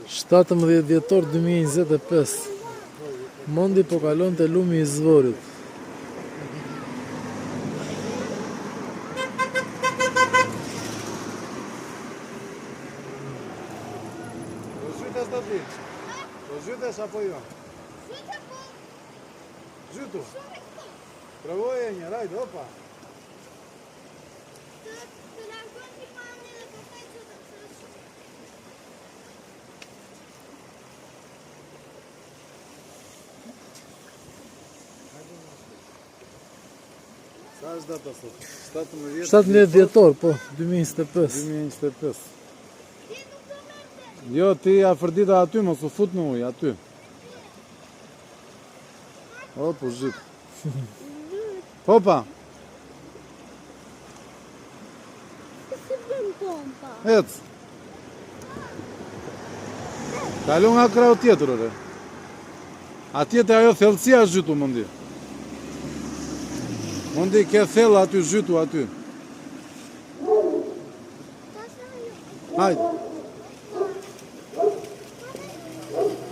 17 dhjetor 2025. Mondi po kalon të lumi i Zvorit. Do zhytes do ti? Do zhytes apo jo? Zhytu? Provoje një rajt, opa. Sa është data sot? 17 dhjetor, po, 2025. 2025. Jo, ti afër dita aty, mos u fut në ujë, aty. O, po zhyt. Hopa. Ec. Kalu nga krau tjetër, ore. Atje te ajo thellësia zhytu, mundi. Mundi ke thellë aty, zhytu aty. Hajde.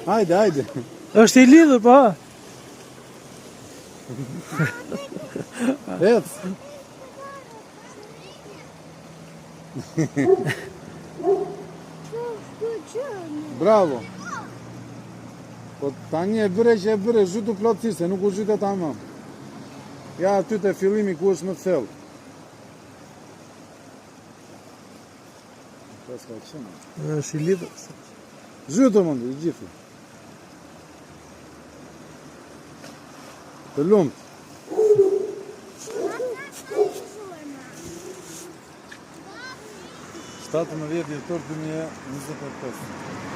Hajde, hajde. Është i lidhur, pa? Ec. Bravo. Po tani e bëre që e bëre, zhytu plotësisht, se nuk u zhytet tamam. Ja aty te fillimi ku është më thellë. Është i lidhur. Zhytu mundi, i gjithë. Të lumt. 17 dhjetor 2025.